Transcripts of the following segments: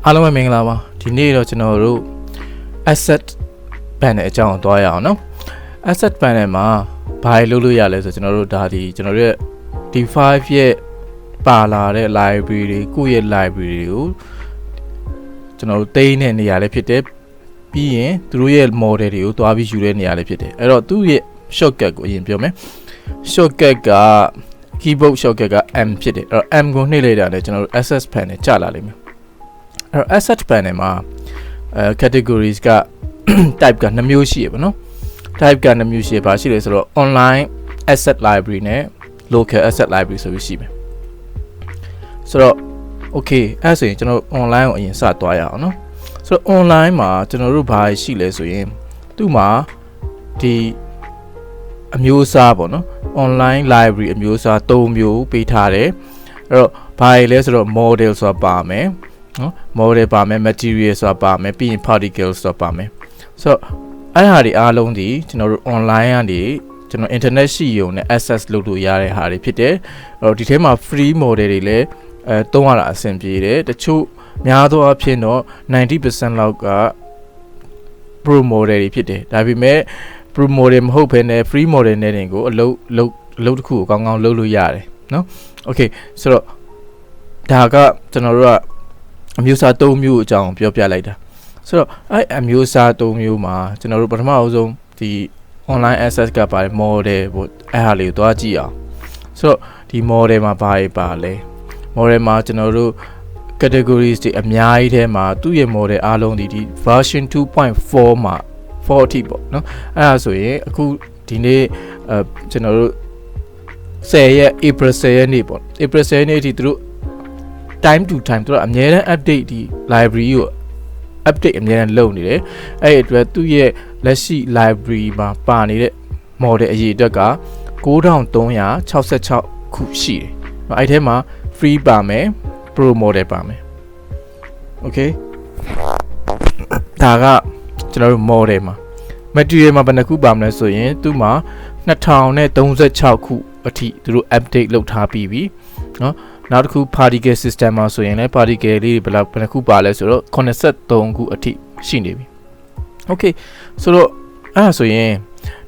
အားလုံးပဲမင်္ဂလာပါဒီနေ့တော့ကျွန်တော်တို့ asset panel အကြောင်းသွားရအောင်နော် asset panel မှာဘာတွေလုပ်လို့ရလဲဆိုကျွန်တော်တို့ဒါဒီကျွန်တော်တို့ရဲ့ D5 ရဲ့ပါလာတဲ့ library တွေကိုယ့်ရဲ့ library တွေကိုကျွန်တော်တို့သိမ်းတဲ့နေရာလေးဖြစ်တယ်ပြီးရင်သူတို့ရဲ့ model တွေကိုသွားပြီးယူတဲ့နေရာလေးဖြစ်တယ်အဲ့တော့သူ့ရဲ့ shortcut ကိုအရင်ပြောမယ် shortcut က keyboard shortcut က M ဖြစ်တယ်အဲ့တော့ M ကိုနှိပ်လိုက်တာနဲ့ကျွန်တော်တို့ asset panel ကျလာလိမ့်မယ်အဲ့တော့ asset panel မှာcategories က type က2မျိုးရှိရပါနော် type က2မျိုးရှိရပါရှိတယ်ဆိုတော့ online asset library နဲ့ local asset library ဆိုပြီးရှိမယ်ဆိုတော့ okay အဲ့ဆိုရင်ကျွန်တော် online ကိုအရင်စသွားရအောင်နော်ဆိုတော့ online မှာကျွန်တော်တို့ဘာရှိလဲဆိုရင်သူ့မှာဒီအမျိုးအစားပေါ့နော် online library အမျိုးအစား3မျိုးပေးထားတယ်အဲ့တော့ဘာလဲဆိုတော့ model ဆိုတာပါမယ်နော် model ပါမယ် material ဆိုတာပါမယ်ပြီးရင် particles ဆိုတာပါမယ်ဆိုတော့အဲ့ဟာတွေအားလုံးဒီကျွန်တော်တို့ online ကနေကျွန်တော် internet ရှိရုံနဲ့ access လုပ်လို့ရတဲ့ဟာတွေဖြစ်တယ်အဲ့တော့ဒီထဲမှာ free model တွေလည်းသုံးရတာအဆင်ပြေတယ်တချို့များသောအားဖြင့်တော့ 90% လောက်က pro model တွေဖြစ်တယ်ဒါပေမဲ့ pro model မဟုတ်ဘဲနဲ့ free model နဲ့တင်ကိုအလုပ်တစ်ခုကိုကောင်းကောင်းလုပ်လို့ရတယ်နော် okay ဆိုတော့ဒါကကျွန်တော်တို့ကအမျိုးအစား3မျိုးအကြောင်းပြောပြလိုက်တာဆိုတော့အဲ့အမျိုးအစား3မျိုးမှာကျွန်တော်တို့ပထမအဆုံးဒီ online access ကပါတယ် model ပေါ့အဲ့ဟာလေးကိုသွားကြည့်အောင်ဆိုတော့ဒီ model မှာဘာတွေပါလဲ model မှာကျွန်တော်တို့ categories တွေအများကြီးထဲမှာသူ့ရဲ့ model အားလုံးဒီ version 2.4 မှာ40ပေါ့နော်အဲ့ဒါဆိုရင်အခုဒီနေ့ကျွန်တော်တို့10ရက် April 10ရက်နေ့ပေါ့ April 10ရက်နေ့အထိသူတို့ time to time သူတို့အများနဲ့ update ဒီ library ကို update အများနဲ့လုပ်နေတယ်အဲ့ဒီအတွက်သူ့ရဲ့လက်ရှိ library မှာပါနေတဲ့ model အရေအတွက်က9366ခုရှိတယ်အဲ့ထဲမှာ free ပါမယ် pro model ပါမယ် okay ဒါကကျွန်တော်တို့ model မှာ material မှာဘယ်နှခုပါမလဲဆိုရင်သူ့မှာ2036ခုအထိသူတို့ update လုပ်ထားပြီးပြီเนาะနောက်တစ်ခု particle system မှာဆိုရင်လည်း particle လေးဘယ်နှခုပါလဲဆိုတော့83ခုအထိရှိနေပြီ okay ဆိုတော့အဲ့ဒါဆိုရင်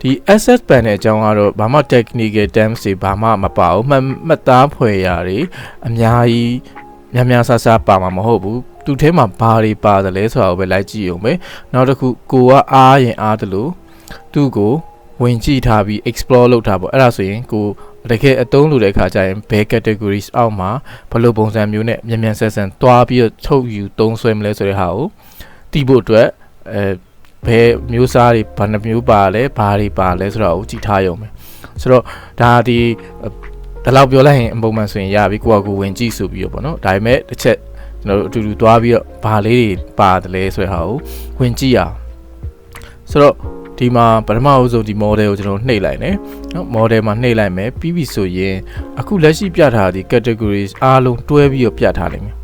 ဒီ asset panel အကြောင်းကတော့ဘာမှ technical terms တွေဘာမှမပါဘူးမှတ်သားဖွယ်ရာတွေအများကြီးများဆဆပါမှာမဟုတ်ဘူးသူထဲမှာဘာတွေပါတယ်လဲဆိုတာကိုပဲလိုက်ကြည့်အောင်ပဲနောက်တစ်ခုကိုကအားရင်အားတယ်လို့သူ့ကိုဝင်ကြည့်ထားပြီး explore လုပ်ထားပေါ့အဲ့ဒါဆိုရင်ကိုတကယ်အသုံးလုပ်တဲ့အခါကျရင်ဘယ် categories အောက်မှာဘယ်လိုပုံစံမျိုးနဲ့မြန်ဆန်တွားပြီးထုတ်ယူသုံးစွဲမလဲဆိုတဲ့ဟာကိုသိဖို့အတွက်ဘယ်မျိုးစားတွေဘာနှမျိုးပါလဲဘာတွေပါလဲဆိုတာကိုကြည့်ထားရုံပဲဆိုတော့ဒါဒီလောက်ပြောလိုက်ရင်အပုံမှန်ဆိုရင်ရပြီကိုကကိုဝင်ကြည့်ဆိုပြီးတော့ပေါ့နော်ဒါပေမဲ့တစ်ချက်ကျွန်တော်တို့အတူတူသွားပြီးတော့ဘာလေးတွေပါတယ်လဲဆိုတဲ့ဟာကိုဝင်ကြည့်အောင်ဆိုတော့ဒီမှာပထမအဆုံးဒီ model ကိုကျွန်တော်နှိပ်လိုက်နော် model မှာနှိပ်လိုက်မယ်ပြီးပြီဆိုရင်အခုလက်ရှိပြထားတဲ့ categories အားလုံးတွဲပြီးတော့ပြထားလိမ့်မယ်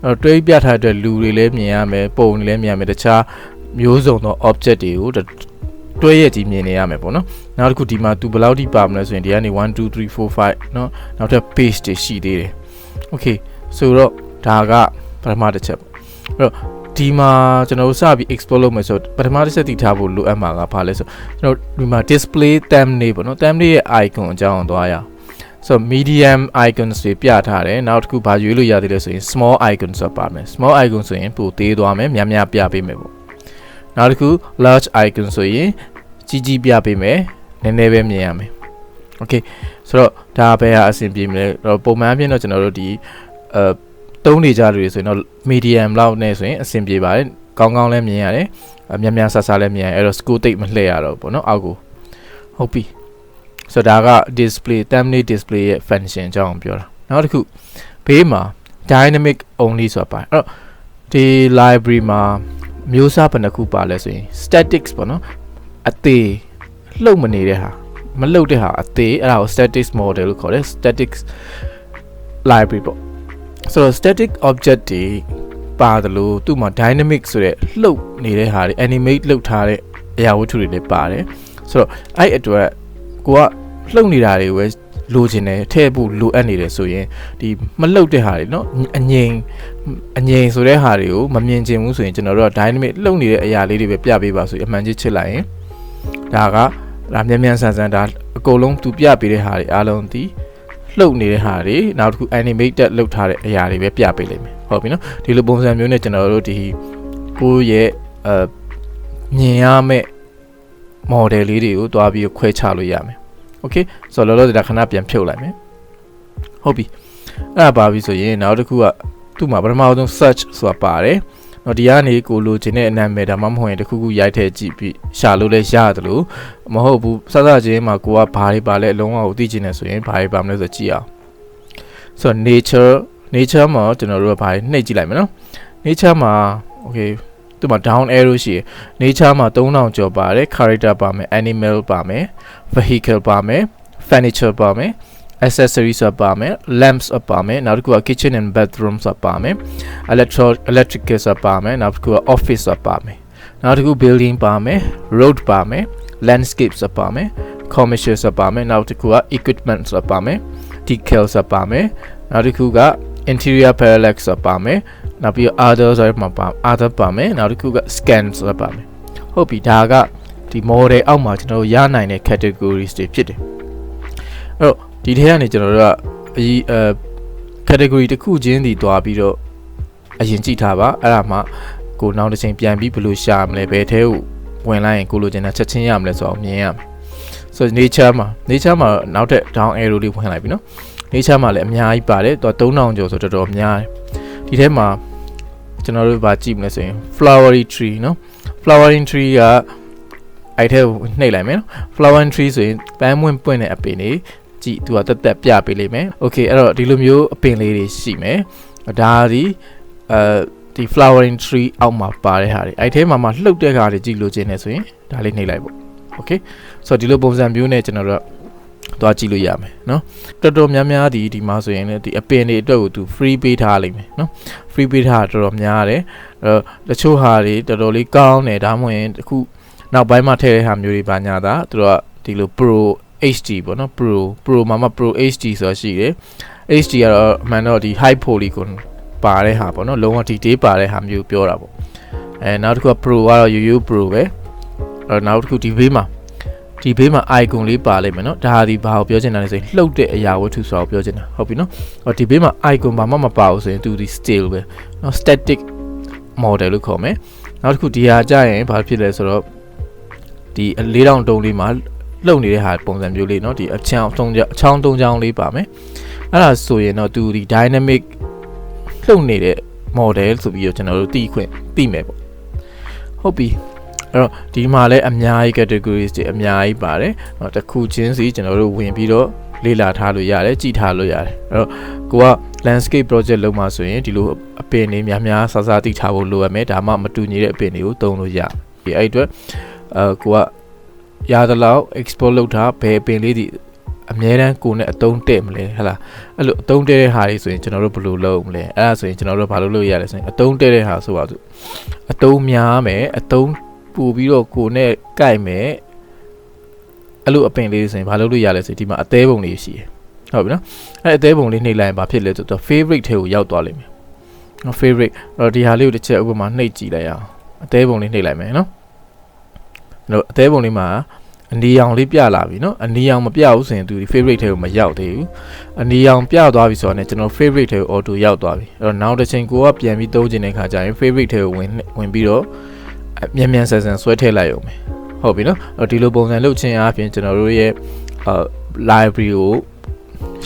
အဲ့တော့တွဲပြထားတဲ့လူတွေလည်းမြင်ရမယ်ပုံတွေလည်းမြင်ရမယ်တခြားမျိုးစုံသော object တွေကိုတွဲရကြည့်မြင်နေရမယ်ပေါ့နော်နောက်တစ်ခုဒီမှာသူဘယ်လောက်ထိပါမလဲဆိုရင်ဒီကနေ1 2 3 4 5เนาะနောက်ထပ် page တွေရှိသေးတယ် okay ဆိုတော့ဒါကပထမတစ်ချက်ပေါ့အဲ့တော့ဒီမှာကျွန်တော်တို့စပြီး explore လုပ်မယ်ဆိုပထမတစ်ချက်သိထားဖို့လိုအပ်မှာကဘာလဲဆိုကျွန်တော်ဒီမှာ display thumbnail ပေါ့နော် thumbnail ရဲ့ icon အကြောင်းသွားရအောင်ဆို medium icons တွေပြထားတယ်နောက်တစ်ခုဘာရွေးလို့ရသေးလဲဆိုရင် small icon ဆိုပါမယ် small icon ဆိုရင်ပိုသေးသွားမယ်များပြပေးမယ်ပေါ့နောက်တစ်ခု large icon ဆိုရင်ကြီးပြပေးမယ်နည်းနည်းပဲမြင်ရမယ် okay ဆိုတော့ဒါပဲအဆင်ပြေမယ်ပုံမှန်အပြင်တော့ကျွန်တော်တို့ဒီသုံးနေကြလို့ဆိုရင်တော့ medium လောက်နဲ့ဆိုရင်အဆင်ပြေပါတယ်ကောင်းကောင်းလည်းမြင်ရတယ်များဆဆလည်းမြင်ရတယ်အဲ့တော့ score တိတ်မလှည့်ရတော့ပေါ့နော်အောက်ကိုဟုတ်ပြီဆိုတော့ဒါက display thumbnail display ရဲ့ function အကြောင်းပြောတာနောက်တစ်ခုဘေးမှာ dynamic only ဆိုတာပါအဲ့တော့ဒီ library မှာမျိုးစားဘယ်နှခုပါလဲဆိုရင် statics ပေါ့နော်အသေးလှုပ်မနေတဲ့ဟာမလှုပ်တဲ့ဟာအသေးအဲ့ဒါကို statics model လို့ခေါ်တယ် statics library ပေါ့ဆိုတော့ static object တွေပါတယ်လို့သူ့မှာ dynamic ဆိုတဲ့လှုပ်နေတဲ့ဟာတွေ animate လုပ်ထားတဲ့အရာဝတ္ထုတွေလည်းပါတယ်ဆိုတော့အဲ့အတွက်ကိုကလှုပ်နေတာတွေကိုပဲ လိုချင်တယ်ထည့်ဖို့လိုအပ်နေတယ်ဆိုရင်ဒီမလှုပ်တဲ့ဟာတွေเนาะအငြိမ်ဆိုတဲ့ဟာတွေကိုမမြင်ချင်ဘူးဆိုရင်ကျွန်တော်တို့က dynamic လှုပ်နေတဲ့အရာလေးတွေပဲပြပေးပါဆိုရင်အမှန်ကြီးချစ်လိုက်ရင်ဒါမြန်ဆန်ဆန်ဒါအကုန်လုံးသူပြပေးတဲ့ဟာတွေအားလုံးဒီလှုပ်နေတဲ့ဟာတွေနောက်တစ်ခု animated လုပ်ထားတဲ့အရာတွေပဲပြပေးလိမ့်မယ်ဟုတ်ပြီနော်ဒီလိုပုံစံမျိုးနဲ့ကျွန်တော်တို့ဒီကိုယ့်ရဲ့မြင်ရမယ့် model လေးတွေကိုတွားပြီးခွဲခြားလို့ရမယ် okay ဆိုတော့လောလောဆယ်ဒါခဏပြန်ဖြုတ်လိုက်မယ်ဟုတ်ပြီအဲ့ဒါပါပြီဆိုရင်နောက်တစ်ခုကသူ့မှာပထမဆုံး search ဆိုတာပါတယ်တော့ဒီကနေကိုလိုချင်တဲ့အနာမည်ဒါမှမဟုတ်ရင်တစ်ခုခုရိုက်ထည့်ကြည့်ပြီးရှာလို့လည်းရတယ်လို့မဟုတ်ဘူးစစချင်းမှာကိုကဘာတွေပါလဲအလုံးဝကိုသိချင်တယ်ဆိုရင်ဘာတွေပါမလဲဆိုကြည့်အောင်ဆိုတော့ nature မှာကျွန်တော်တို့ကဘာတွေနှိပ်ကြည့်လိုက်မယ်နော် nature မှာ okay သူ့မှာ down arrow ရှိရယ် nature မှာ3000ကျော်ပါတယ် character ပါမယ် animal ပါမယ် vehicle ပါမယ် furniture ပါမယ် accessories ပါမယ် lamps ပါမယ်နောက်တစ်ခုက kitchen and bathroom ပါမယ် electrical ပါမယ်နောက်တစ်ခုက office ပါမယ်နောက်တစ်ခု building ပါမယ် road ပါမယ် landscape ပါမယ် commercial ပါမယ်နောက်တစ်ခုက equipment ပါမယ် decals ပါမယ်နောက်တစ်ခုက interior parallax ပါမယ်နောက်ပြီး other ဆိုရမှာပါ other ပါမယ်နောက်တစ်ခုက scans ပါမယ်ဟုတ်ပြီဒါကဒီ model အောက်မှာကျွန်တော်တို့ရနိုင်တဲ့ categories တွေဖြစ်တယ်အဲ့တော့ဒီထဲကနေကျွန်တော်တို့ကcategory တစ်ခုချင်းတည်သွားပြီးတော့အရင်ကြည့်ထားပါအဲ့ဒါမှကိုနောက်တစ်ချိန်ပြန်ပြီးဘယ်လိုရှာမလဲဘယ်ထဲကိုဝင်လိုက်ရင်ကိုလိုချင်တာချက်ချင်းရမလဲဆိုတော့မြင်ရမယ်ဆိုတော့ nature မှာနောက်ထပ် down arrow လေးဝင်လိုက်ပြီနော် nature မှာလည်းအများကြီးပါတယ်သူက3000ကျော်ဆိုတော့တော်တော်များတယ်ဒီထဲမှာကျွန်တော်တို့ဗာကြည့်မလဲဆိုရင် flowery tree နော် flowering tree ကအဲ့ထဲကိုနှိပ်လိုက်မယ်နော် flowering tree ဆိုရင်ပန်းပွင့်ပွင့်တဲ့အပင်တွေကြည့်သူကတက်ပြပေးလိမ့်မယ် okay အဲ့တော့ဒီလိုမျိုးအပင်လေးတွေရှိမယ်ဒါဒီဒီ flowering tree အောက်မှာပါတဲ့ဟာတွေအဲ့ထဲမှာလှုပ်တဲ့ဟာတွေကြည့်လို့ခြင်းနဲ့ဆိုရင်ဒါလေးနှိပ်လိုက်ပေါ့ okay ဆိုတော့ဒီလိုပုံစံမျိုးနဲ့ကျွန်တော်တို့သွားကြည့်လို့ရမယ်နော်တော်တော်များများဒီမှာဆိုရင်လည်းဒီအပင်တွေအတွက်ကိုသူ free ပေးထားလိမ့်မယ်နော် free ပေးထားတော်တော်များတယ်အဲ့တော့တချို့ဟာတွေတော်တော်လေးကောင်းတယ်ဒါမှမဟုတ်အခုနောက်ပိုင်းမှာထည့်တဲ့ဟာမျိုးတွေပါညာတာသူတို့ကဒီလို pro HD ပေါ့နော် pro မှာ pro HD ဆိုတာရှိတယ် HD ကတော့အမှန်တော့ဒီ high polygon ပါတဲ့ဟာပေါ့နော်လုံးဝ detail ပါတဲ့ဟာမျိုးပြောတာပေါ့နောက်တစ်ခုက pro ကတော့ ရိုး pro ပဲနောက်တစ်ခုဒီဘေးမှာ icon လေးပါလိမ့်မယ်နော်ဒါဒီဘာကိုပြောချင်တာလဲဆိုရင်လှုပ်တဲ့အရာဝတ္ထုဆိုတာကိုပြောချင်တာဟုတ်ပြီနော်ဒီဘေးမှာ icon ဘာမှမပါဘူးဆိုရင်သူဒီ still ပဲနော် static model လို့ခေါ်မယ်နောက်တစ်ခုဒီဟာကြရင်ဘာဖြစ်လဲဆိုတော့ဒီ4000တုံးလေးမှာလှုပ်နေတဲ့ဟာပုံစံမျိုးလေးเนาะဒီအချောင်း3ချောင်းလေးပါမယ်အဲ့ဒါဆိုရင်တော့သူဒီ dynamic လှုပ်နေတဲ့ model ဆိုပြီးတော့ကျွန်တော်တို့သိမယ်ပေါ့ဟုတ်ပြီအဲ့တော့ဒီမှာလည်းအများကြီး categories တွေအများကြီးပါတယ်เนาะတစ်ခုချင်းစီကျွန်တော်တို့ဝင်ပြီးတော့လေ့လာထားလို့ရတယ်ကြည့်ထားလို့ရတယ်အဲ့တော့ကိုက landscape project လုပ်မှာဆိုရင်ဒီလိုအပင်တွေများဆဆသိထားဖို့လိုရမယ်ဒါမှမတူညီတဲ့အပင်တွေကိုသုံးလို့ရတယ်ဒီအဲ့အတွက်ကိုကရသလောက် export လုပ်ထားဘယ်ပင်လေးဒီအများတန်းကိုနဲ့အတုံးတဲ့မလဲဟလားအဲ့လိုအတုံးတဲ့တဲ့ဟာတွေဆိုရင်ကျွန်တော်တို့ဘယ်လိုလုပ်မလဲအဲ့ဒါဆိုရင်ကျွန်တော်တို့ဘာလုပ်လို့ရလဲဆိုရင်အတုံးတဲ့တဲ့ဟာဆိုပါစို့အတုံးများမယ်အတုံးပို့ပြီးတော့ကိုနဲ့ကိုက်မယ်အဲ့လိုအပင်လေးဆိုရင်ဘာလုပ်လို့ရလဲဆိုဒီမှာအသေးပုံလေးရှိတယ်ဟုတ်ပြီနော်အဲ့အသေးပုံလေးနှိပ်လိုက်ရင်ဘာဖြစ်လဲဆိုတော့ favorite ထဲကိုရောက်သွားလိမ့်မယ်နော် favorite အဲ့ဒီဟာလေးကိုတစ်ချက်ဥပမာနှိပ်ကြည့်လိုက်အောင်အသေးပုံလေးနှိပ်လိုက်မယ်နော်အသေးပုံလေးမှာအနီရောင်လေးပြလာပြီเนาะအနီရောင်မပြဘူးဆိုရင်သူဒီ favorite ထဲကိုမရောက်သေးဘူးအနီရောင်ပြသွားပြီဆိုတော့ねကျွန်တော် favorite ထဲကို auto ရောက်သွားပြီအဲ့တော့နောက်တစ်ချိန်ကိုကပြန်ပြီးသုံးချင်တဲ့ခါကျရင် favorite ထဲကိုဝင်ပြီးတော့မြန်ဆန်ဆွဲထည့်လိုက်အောင်မယ်ဟုတ်ပြီเนาะဒီလိုပုံစံလုပ်ခြင်းအပြင်ကျွန်တော်တို့ရဲ့library ကို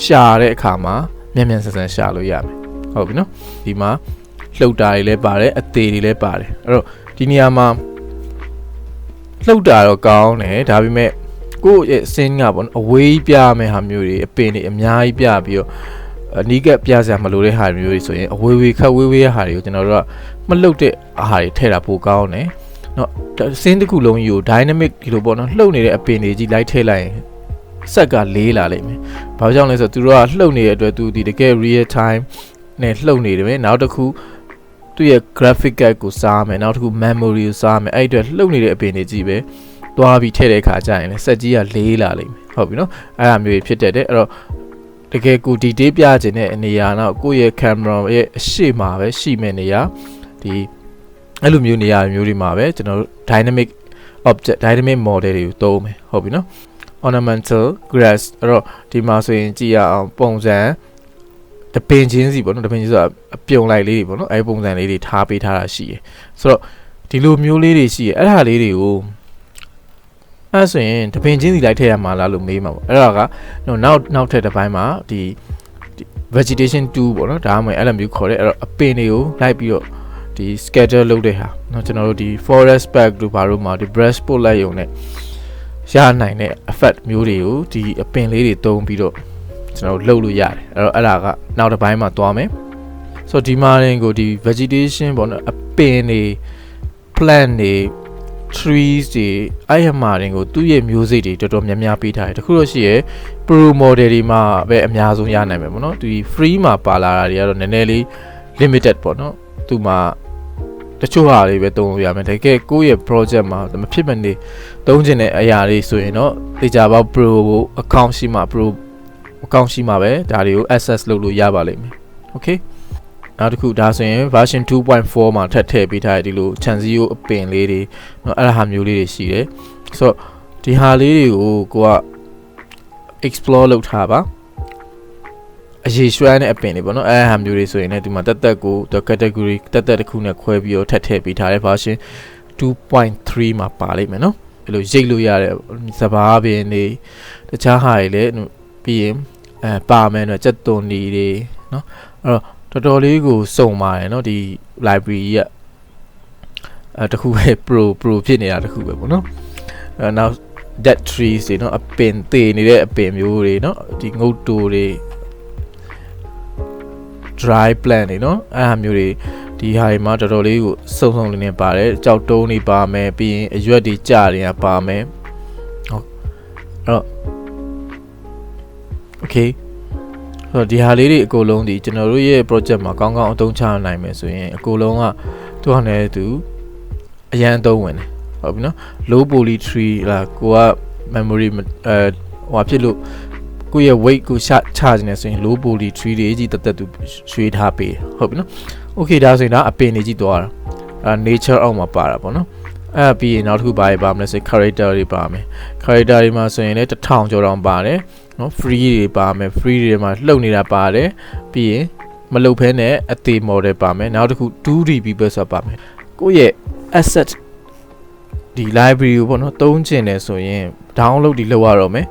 ရှာတဲ့အခါမှာမြန်ဆန်ရှာလို့ရမယ်ဟုတ်ပြီเนาะဒီမှာလှုပ်တာတွေလည်းပါတယ်အသေးတွေလည်းပါတယ်အဲ့တော့ဒီနေရာမှာလှုပ်တာတော့ကောင်းတယ်ဒါပေမဲ့ကိုယ့်ရဲ့စင်းကပေါ့အဝေးပြမယ်ဟာမျိုးတွေအပင်တွေအများကြီးပြပြီးတော့အနီးကပ်ပြစရာမလိုတဲ့ဟာမျိုးတွေဆိုရင်အဝေးခက်ဝေးရဲ့ဟာတွေကိုကျွန်တော်တို့ကမလှုပ်တဲ့ဟာတွေထည့်တာပိုကောင်းတယ်เนาะစင်းတစ်ခုလုံးကြီးကို dynamic ဒီလိုပေါ့နော်လှုပ်နေတဲ့အပင်တွေကြီးလိုက်ထည့်လိုက်ရင်ဆက်ကလေးလာလိမ့်မယ်ဘာကြောင့်လဲဆိုတော့သူတို့ကလှုပ်နေတဲ့အတွက်သူဒီတကယ် real time နဲ့လှုပ်နေတယ်ပဲနောက်တစ်ခုသူရဲ့ graphic card ကိုစားမယ်နောက်တစ်ခု memory ကိုစားမယ်အဲ့အတွက်လှုပ်နေတဲ့အပင်တွေကြီးပဲတွားပြီးထည့်တဲ့အခါကျရင်လည်းစက်ကြီးကလေးလာလိမ့်မယ် ဟုတ်ပြီနော်အဲ့ဒါမျိုးဖြစ်တတ်တယ်အဲ့တော့တကယ်ကို detail ပြခြင်းတဲ့နေရာတော့ကိုယ့်ရဲ့ camera ရဲ့အရှိမှာပဲရှိမဲ့နေရာဒီအဲ့လိုမျိုးနေရာမျိုးတွေမှာပဲကျွန်တော်တို့ dynamic object dynamic model တွေကိုသုံးမယ်ဟုတ်ပြီနော် ornamental grass အဲ့တော့ဒီမှာဆိုရင်ကြည့်ရအောင်ပုံစံတပင်ချင်းစီပေါ့နော်တပင်ချင်းဆိုတာအပြုံလိုက်လေးတွေပေါ့နော်အဲ့ပုံစံလေးတွေထားပေးထားတာရှိရယ်ဆိုတော့ဒီလိုမျိုးလေးတွေရှိရယ်အဲ့ဒါလေးတွေကိုအဲ့ဆိုရင်တပင်ချင်းစီလိုက်ထည့်ရမှာလားလို့မေးမှာပေါ့အဲ့ဒါကနောက်ထပ်တစ်ပိုင်းမှာဒီ vegetation 2ပေါ့နော်ဒါမှမဟုတ်အဲ့လိုမျိုးခေါ်တဲ့အဲ့တော့အပင်တွေကိုလိုက်ပြီးတော့ဒီ scatter လုပ်တဲ့ဟာเนาะကျွန်တော်တို့ဒီ forest pack တို့ဘာလို့မှာဒီ brush ပို့လိုက်ရုံနဲ့ရနိုင်တဲ့ effect မျိုးတွေကိုဒီအပင်လေးတွေတုံးပြီးတော့ကျွန်တော်တို့လုပ်လို့ရတယ်အဲ့တော့အဲ့ဒါကနောက်တစ်ပိုင်းမှာသွားမယ်ဆိုတော့ဒီမှာရင်ကိုဒီ vegetation ပေါ့နော်အပင်တွေ plant တွေ trees တွေအဲ့အမှာတွေကိုသူ့ရဲ့မျိုးစိတ်တွေတော်တော်များများပေးထားတယ်တခုတော့ရှိရယ် pro model တွေမှာပဲအများဆုံးရနိုင်မယ်ပေါ့နော်ဒီ free မှာပါလာတာတွေကတော့နည်းနည်းလေး limited ပေါ့နော်သူမှာတချို့ဟာတွေပဲသုံးလို့ရမယ်တကယ်ကိုယ့်ရဲ့ project မှာမဖြစ်မနေသုံးချင်တဲ့အရာတွေဆိုရင်တော့တေချာပေါက် pro account ရှိမှ pro account ရှိမှပဲဒါတွေကို access လုပ်လို့ရပါလိမ့်မယ် okay နောက်တစ်ခုဒါဆိုရင် version 2.4 မှာထပ်ထည့်ပေးထားတဲ့ဒီလို Chanzio အပင်လေးတွေเนาะအဲ့ဒါဟာမျိုးလေးတွေရှိတယ်ဆိုတော့ဒီဟာလေးတွေကိုကိုက explore လုပ်ထားပါအရေးရွှမ်းတဲ့အပင်တွေပေါ့နော်အဲ့ဟာမျိုးတွေဆိုရင်လည်းဒီမှာတက်ကို category တက်တစ်ခုနဲ့ခွဲပြီးတော့ထပ်ထည့်ပေးထားတဲ့ version 2.3 မှာပါလိမ့်မယ်နော်အဲ့လိုရိတ်လို့ရတဲ့စဘာပင်တွေတခြားဟာတွေလည်းပြီးရင်ပါမယ်နော်စက်သွန်တွေနော်အဲ့တော့တော်တော်လေးကိုစုံပါတယ်နော်ဒီ library ကတခုပဲ pro ဖြစ်နေတာတခုပဲပေါ့နော်နောက် dead trees တွေနော်အပင်သေနေတဲ့အပင်မျိုးတွေနော်ဒီငုတ်တိုတွေ dry plant တွေနော်အဲ့ဟာမျိုးတွေဒီဟာတွေမှာတော်တော်လေးကိုစုံလေးနဲ့ပါတယ်ကြောက်တုံးတွေပါမယ်ပြီးရင်အရွက်တွေကြတွေကပါမယ်ဟုတ်အဲ့တော့ okay ဆိုတော့ဒီဟာလေးတွေအကုန်လုံးဒီကျွန်တော်တို့ရဲ့ project မှာကောင်းကောင်းအသုံးချနိုင်မယ်ဆိုရင်အကုန်လုံးကသူ့ဟာနဲ့သူအရန်အသုံးဝင်တယ်ဟုတ်ပြီနော် low poly tree လာကိုက memory ဟိုဖြစ်လို့ကိုရဲ့ weight ကိုချနေတယ်ဆိုရင် low poly tree တွေကြီးတက်သူရွှေ့ထားပေးဟုတ်ပြီနော် okay ဒါဆိုရင်ဒါအပင်တွေကြီးသွားတာnature အောက်မှာပါတာပေါ့နော်အဲ့ပြီးရင်နောက်တစ်ခုပါရပါမလဲဆို character တွေပါမယ် character တွေမှာဆိုရင်လည်း1000ကျော်တောင်ပါတယ်နော် free တွေပါမယ် free တွေမှာလှုပ်နေတာပါတယ်ပြီးရင်မလှုပ်ဖဲနဲ့အသေး model ပါမယ်နောက်တစ်ခု 2D people ဆိုတာပါမယ်ကိုရဲ့ asset ဒီ library ကိုပေါ့နော်သုံးချင်တယ်ဆိုရင် download ဒီလုပ်ရတော့မယ်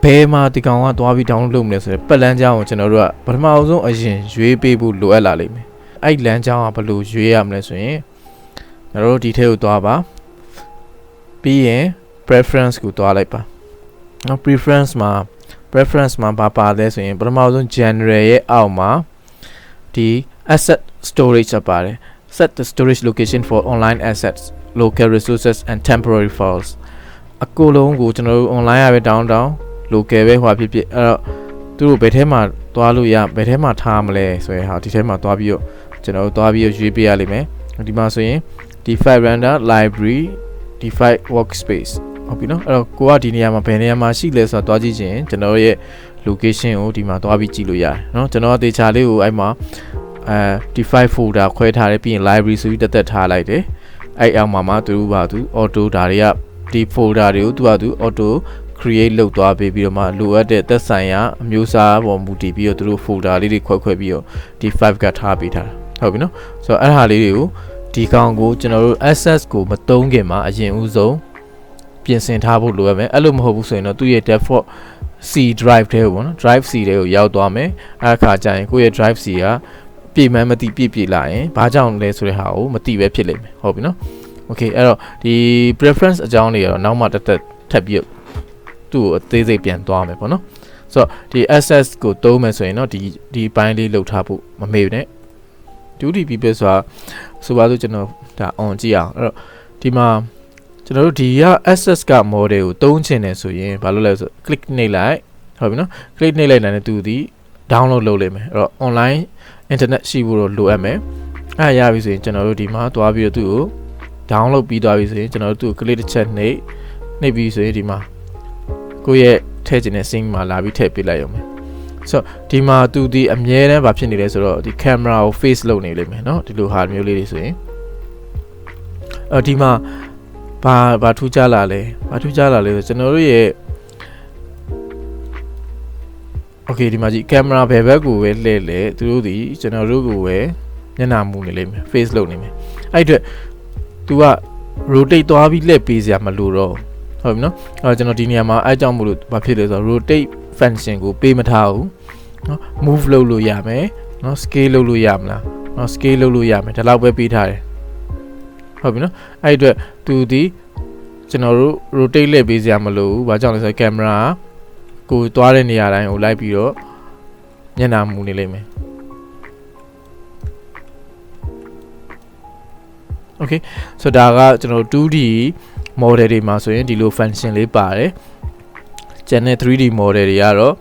ဘယ်မှာဒီကောင်ကသွားပြီး download လုပ်မလဲဆိုတော့ပတ်လန်းကြောင်းကိုကျွန်တော်တို့ကပထမအောင်ဆုံးအရင်ရွေးပေးဖို့လိုအပ်လာလိမ့်မယ်အဲ့လမ်းကြောင်းကဘယ်လိုရွေးရမလဲဆိုရင်ကျွန်တော်တို့ဒီထဲကိုသွားပါပြီးရင် preference ကိုသွားလိုက်ပါနော် preference မှာပါလဲဆိုရင်ပထမဆုံး general ရဲ့အောက်မှာဒီ asset storage ပါတယ် set the storage location for online assets local resources and temporary files အကုန်လုံးကိုကျွန်တော်တို့ online ရပဲ down local ပဲဟိုဖြစ်အဲ့တော့သူတို့ဘယ်ထဲမှာသွားလို့ရဘယ်ထဲမှာထားမလဲဆိုရင်ဟာဒီထဲမှာသွားပြီးတော့ကျွန်တော်တို့သွားပြီးရွေးပေးရလိမ့်မယ်ဒီမှာဆိုရင် default render library default workspace ဟုတ်ပြီနော်အဲ့တော့ကိုကဒီနေရာမှာဘယ်နေရာမှာရှိလဲဆိုတော့သွားကြည့်ခြင်းကျွန်တော်ရဲ့ location ကိုဒီမှာသွားပြီးကြည့်လို့ရတယ်နော်ကျွန်တော်တေချာလေးကိုအဲ့မှာdefault folder ခွဲထားတယ်ပြီးရင် library ဆိုပြီးတက်ထားလိုက်တယ်အဲ့အောက်မှာသူတို့ပါသူ auto ဒါတွေကဒီ folder တွေကိုသူ auto create လုပ်သွားပြီးတော့မှလိုအပ်တဲ့သက်ဆိုင်ရာအမျိုးအစားပေါ်မူတည်ပြီးတော့သူတို့ folder လေးတွေခွဲပြီးတော့ဒီ 5 ကထားပေးထားတာဟုတ်ပြီနော်ဆိုတော့အဲ့ဟာလေးတွေကိုဒီကောင်ကိုကျွန်တော်တို့ access ကိုမသုံးခင်မှာအရင်ဦးဆုံးပြင်ဆင်ထားဖို့လိုရမယ်အဲ့လိုမဟုတ်ဘူးဆိုရင်တော့သူ့ရဲ့ default C drive ထဲကိုပေါ့နော် drive C ထဲကိုရောက်သွားမယ်အဲ့အခါကျရင်ကိုယ့်ရဲ့ drive C ကပြည့်မှန်းမသိပြည့်လာရင်ဘာကြောင့်လဲဆိုတဲ့ဟာကိုမသိပဲဖြစ်လိမ့်မယ်ဟုတ်ပြီနော် okay အဲ့တော့ဒီ preference အကြောင်းတွေကတော့နောက်မှတက်ထပ်ပြီးသူ့ကိုအသေးစိတ်ပြန်သွားမယ်ပေါ့နော်ဆိုတော့ဒီ access ကိုသုံးမယ်ဆိုရင်တော့ဒီပိုင်းလေးလှုပ်ထားဖို့မမေ့နဲ့ 2D people ဆိုတာဆိုပါစို့ကျွန်တော်ဒါ on ကြည့်အောင်အဲ့တော့ဒီမှာကျွန်တော်တို့ဒီက access က model ကိုသုံးချင်တယ်ဆိုရင်ဘာလုပ်လဲဆို click နှိပ်လိုက်ဟုတ်ပြီနော် click နှိပ်လိုက်တဲ့သူဒီ download လုပ်လိုက်မယ်အဲ့တော့ online internet ရှိဖို့တော့လိုအပ်မယ်အဲ့ရပြီဆိုရင်ကျွန်တော်တို့ဒီမှာသွားပြီးတော့သူ့ကို download ပြီးသွားပြီဆိုရင်ကျွန်တော်တို့သူ့ကို click တစ်ချက်နှိပ်ပြီးဆိုရင်ဒီမှာကိုယ့်ရဲ့ထ ထဲကျင်တဲ့ scene မှာလာပြီးထည့်ပေးလိုက်ရုံပဲဆိုတော့ဒီမှာသူဒီအမြဲတမ်းဘာဖြစ်နေလဲဆိုတော့ဒီ camera ကို face လုပ်နေလိမ့်မယ်เนาะဒီလိုဟာမျိုးလေးတွေဆိုရင်ဒီမှာဘာထူးခြားလာလဲဆိုကျွန်တော်တို့ရဲ့ okay ဒီမှာကြည့် camera ဘယ်ဘက်ကိုပဲလှည့်လဲသူတို့ဒီကျွန်တော်တို့ကိုပဲမျက်နှာမူနေလိမ့်မယ် face လုပ်နေမယ်အဲ့အတွက် तू က rotate သွားပြီးလှည့်ပေးစရာမလိုတော့ဟုတ်ပြီနော်အဲ့တော့ကျွန်တော်ဒီနေရာမှာအဲ့ကြောင့်မို့လို့ဘာဖြစ်လဲဆိုတော့ rotate function ကိုပေးမထားဘူးเนาะ move လုပ်လို့ရမယ်เนาะ scale လုပ်လို့ရမလားเนาะ scale လုပ်လို့ရမယ်ဒါလောက်ပဲပေးထားတယ်ဟုတ်ပြီနော်အဲ့အတွက် तू ဒီကျွန်တော်တို့ rotate လှည့်ပေးစရာမလိုဘူးဘာကြောင့်လဲဆိုတော့ camera ကိုသွားတဲ့နေရာတိုင်းကိုလိုက်ပြီးတော့မျက်နှာမူနေလိမ့်မယ် okay ဆိုတော့ဒါကကျွန်တော် 2D model တွေမှာဆိုရင်ဒီလို function လေးပါတယ်ကျန်တဲ့ 3D model တွေကတော့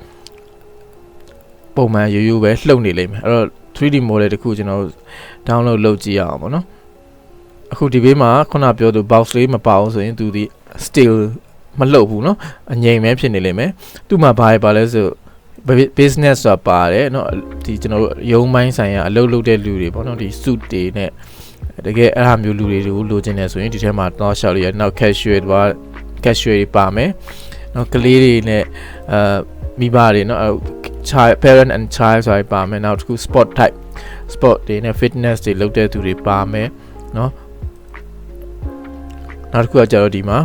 ပုံမှန်ရိုးရိုးပဲလှုပ်နေလိမ့်မယ်အဲ့တော့ 3D model တခုကျွန်တော် download လုပ်ကြည့်ရအောင်ပေါ့နော်အခုဒီဘေးမှာခုနပြောသူ box လေးမပါအောင်ဆိုရင်သူဒီ still မလှုပ်ဘူးเนาะအငြိမ်ပဲဖြစ်နေလိမ့်မယ်သူ့မှာဘာလဲဆို business ဆိုတာပါတယ်เนาะဒီကျွန်တော်တို့ရုံးပိုင်းဆိုင်ရာအလုပ်လုပ်တဲ့လူတွေပေါ့เนาะဒီ suit တွေနဲ့တကယ်အဲ့ဟာမျိုးလူတွေကိုလိုချင်တယ်ဆိုရင်ဒီထဲမှာတော့ရှောက်ရနောက် cashier တွေပါမယ်เนาะကလေးတွေနဲ့မိဘတွေเนาะ child parent and child ဆိုတာပါမယ်နောက်တစ်ခု sport type sport တွေနဲ့ fitness တွေလုပ်တဲ့သူတွေပါမယ်เนาะနောက်တစ်ခုကကြတော့ဒီမှာ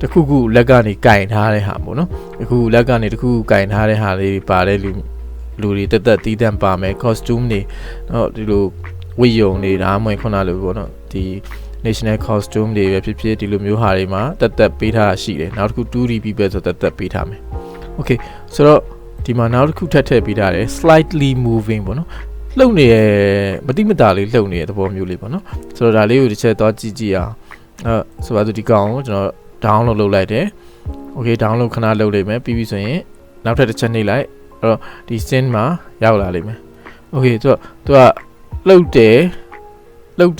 တခုခုလက်ကနေကင်ထားတဲ့ဟာပေါ့နော်အခုလက်ကနေတခုခုကင်ထားတဲ့ဟာလေးပါတဲ့လူတွေတက်တီးတန့်ပါမယ် costume တွေเนาะဒီလိုဝတ်ရုံတွေဒါမှမဟုတ်ခုနလိုပေါ့နော်ဒီ national costume တွေပဲဖြစ်ဖြစ်ဒီလိုမျိုးဟာတွေမှာတက်ပေးထားတာရှိတယ်နောက်တစ်ခု 2D people ဆိုတက်ပေးထားမယ် okay ဆိုတော့ဒီမှာနောက်တစ်ခုထပ်ပေးထားတယ် slightly moving ပေါ့နော်လှုပ်နေရမတိမတာလေးလှုပ်နေတဲ့သဘောမျိုးလေးပေါ့နော်ဆိုတော့ဒါလေးကိုတစ်ချက်သွားကြည့်အောင်ဆိုပါစို့ဒီကောင်ကိုကျွန်တော်download လုပ်လိုက်တယ် okay download ခဏလုပ်လိုက်မယ်ပြီးပြီဆိုရင်နောက်ထပ်တစ်ချက်နှိပ်လိုက်အဲ့တော့ဒီ scene မှာရောက်လာလိမ့်မယ် okay သူကလှုပ်တ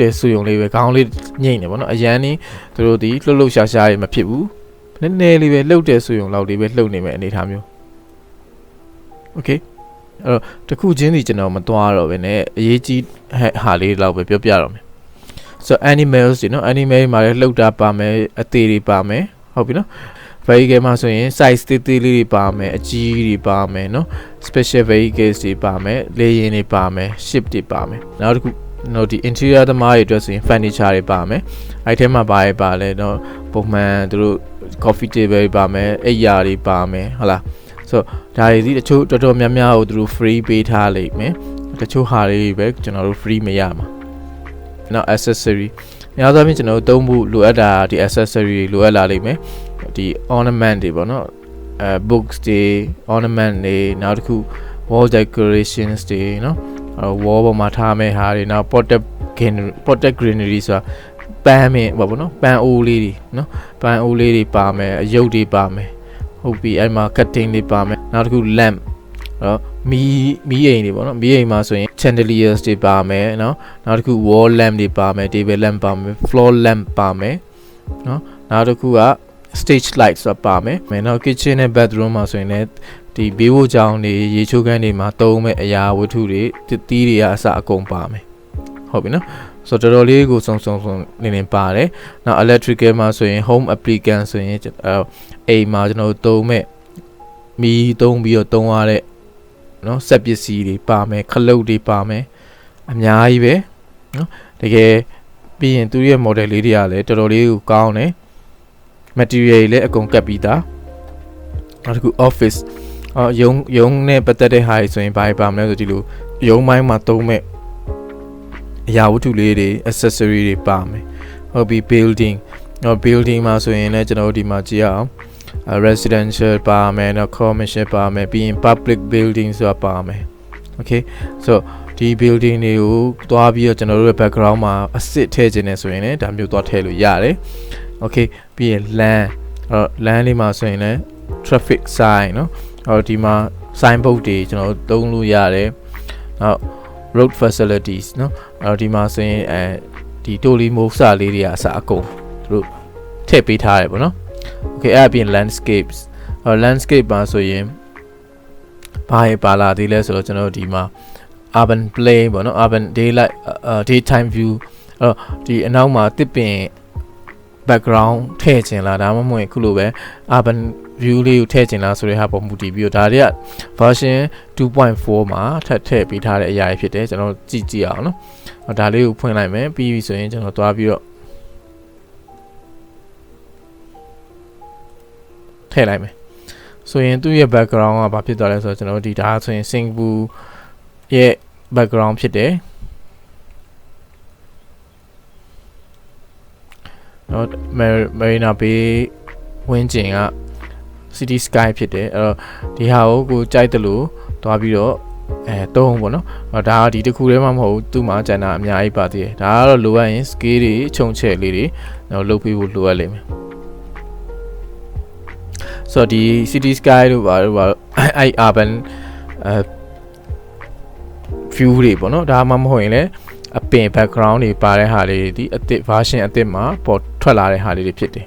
ယ်ဆိုရုံလေးပဲခေါင်းလေးညိမ့်နေပေါ့နော်အရန်นี่သူတို့ဒီလှုပ်ရှားရှားရမဖြစ်ဘူးနည်းနည်းလေးပဲလှုပ်တယ်ဆိုရုံလောက်လေးပဲလှုပ်နေမယ်အနေထားမျိုး okay အဲ့တော့တခုချင်းစီကျွန်တော်မသွားတော့ဘဲနဲ့အရေးကြီးဟာလေးလောက်ပဲပြောပြတော့မယ် so animals တွေနော် animal မှာလည်းလှုပ်တာပါမယ်အသေးတွေပါမယ်ဟုတ်ပြီနော် vehicle မှာဆိုရင် size သေးလေးတွေပါမယ်အကြီးတွေပါမယ်နော် special vehicles တွေပါမယ်လေယာဉ်တွေပါမယ် ship တွေပါမယ်နောက်တစ်ခုနော်ဒီ interior သမားတွေအတွက်ဆိုရင် furniture တွေပါမယ်အဲ့ထဲမှာပါလဲနော်ပုံမှန်သူတို့ coffee table တွေပါမယ်အိပ်ယာတွေပါမယ်ဟုတ်လား so ဒါတွေဒီတချို့တော်တော်များများကိုသူတို့ free ပေးထားလိမ့်မယ်တချို့ဟာတွေပဲကျွန်တော်တို့ free မရမှာနောက် accessory များသောအားဖြင့်ကျွန်တော်တို့သုံးဖို့လိုအပ်တာဒီ accessory တွေလိုအပ်လာလိမ့်မယ်ဒီ ornament တွေပေါ့နော် books တွေ ornament တွေနောက်တစ်ခု wall decorations တွေနော်wall ပေါ်မှာထားမယ့်ဟာတွေနောက် potted greenery ဆိုတာပန်းမင်းပေါ့နော်ပန်းအိုးလေးတွေနော်ပန်းအိုးလေးတွေပါမယ်အယုတ်တွေပါမယ်ဟုတ်ပြီအဲ့မှာ cutting တွေပါမယ်နောက်တစ်ခု lamp မီးအိမ်တွေပေါ့နော်မီးအိမ်မှာဆိုရင် chandeliers တွေပါမယ်နော်နောက်တစ်ခု wall lamp တွေပါမယ် table lamp ပါမယ် floor lamp ပါမယ်နော်နောက်တစ်ခုက stage light ဆိုတာပါမယ်နောက် kitchen နဲ့ bathroom မှာဆိုရင်လည်းဒီဘေးဖို့ကြောင်တွေရေချိုးခန်းတွေမှာသုံးမဲ့အရာဝတ္ထုတွေတီးတွေအစအကုန်ပါမယ်ဟုတ်ပြီနော်ဆိုတော့တော်တော်လေးကိုစုံနေပါတယ်နောက် electrical မှာဆိုရင် home appliance ဆိုရင်အိမ်မှာကျွန်တော်သုံးမဲ့မီးသုံးပြီးတော့သုံးရတဲ့နော်စက်ပစ္စည်းတွေပါမယ်ခလုတ်တွေပါမယ်အများကြီးပဲနော်တကယ်ပြီးရင်သူရဲ့ model လေးတွေကလည်းတော်တော်လေးကိုကောင်းတယ် material တွေလည်းအကုန်ကပ်ပြီးသားနောက်တစ်ခု office ရုံးနဲ့ပတ်သက်တဲ့ဟာတွေဆိုရင်ဘာပါမလဲဆိုဒီလိုရုံးပိုင်းမှာသုံးမဲ့အရာဝတ္ထုလေးတွေ accessory တွေပါမယ်ဟုတ်ပြီ building မှာဆိုရင်လည်းကျွန်တော်တို့ဒီမှာကြည့်အောင်residential ပါမယ်နော် commercial ပါမယ်ပြီးရင် public building ဆိုတာပါမယ် okay so ဒီ building တွေကိုသွားပြီးတော့ကျွန်တော်တို့ရဲ့ background မှာအစစ်ထည့်ခြင်းနဲ့ဆိုရင်လည်းဒါမျိုးသွားထည့်လို့ရတယ် okay ပြီးရင် land လေးမှာဆိုရင်လည်း traffic sign နော်ဒီမှာ sign board တွေကျွန်တော်တို့သုံးလို့ရတယ်နောက် road facilities နော်ဒီမှာဆိုရင်ဒီတိုလီမိုးစာလေးတွေအစအကုန်သူတို့ထည့်ပေးထားတယ်ပေါ့နော်okay အဲ့အပြင် landscapes landscape ပါဆိုရင်ဘာပါလာသေးလဲဆိုတော့ကျွန်တော်တို့ဒီမှာ urban plane ပေါ့နော် urban daytime view ဒီအနောက်မှာတစ်ပင် background ထည့်ချင်လားဒါမှမဟုတ်ခုလိုပဲ urban view လေးကိုထည့်ချင်လားဆိုတဲ့ဟာပေါ်မူတည်ပြီးတော့ဒါတွေက version 2.4 မှာထည့်ပေးထားတဲ့အရာတွေဖြစ်တယ်ကျွန်တော်ကြည့်အောင်နော်ဒါလေးကိုဖွင့်လိုက်မယ်ပြီးပြီဆိုရင်ကျွန်တော်သွားပြီးတော့ထည့်လိုက်မယ်ဆိုရင်သူ့ရဲ့ background ကဘာဖြစ်သွားလဲဆိုတော့ကျွန်တော်တို့ဒီဒါဆိုရင် Singapore ရဲ့ background ဖြစ်တယ်နော် Marina Bay ဝင်းကျင်က City Sky ဖြစ်တယ်အဲ့တော့ဒီဟာကိုကြိုက်တယ်လို့တွားပြီးတော့သုံးပေါ့နော်ဒါကဒီတစ်ခုတည်းမှမဟုတ်ဘူးသူ့မှာကျန်တာအများကြီးပါသေးတယ်ဒါကတော့လိုအပ်ရင် scale တွေခြုံချက်လေးတွေတော့လုပ်ပြီးဖို့လိုအပ်လိမ့်မယ်ဆိုတော့ဒီ City Sky တို့ဘာလို့အဲ့ urban view တွေပေါ့နော်ဒါမှမဟုတ်ရင်လည်းအပင် background တွေပါတဲ့ဟာလေးဒီအသစ် version အသစ်မှာပေါ်ထွက်လာတဲ့ဟာလေးတွေဖြစ်တယ်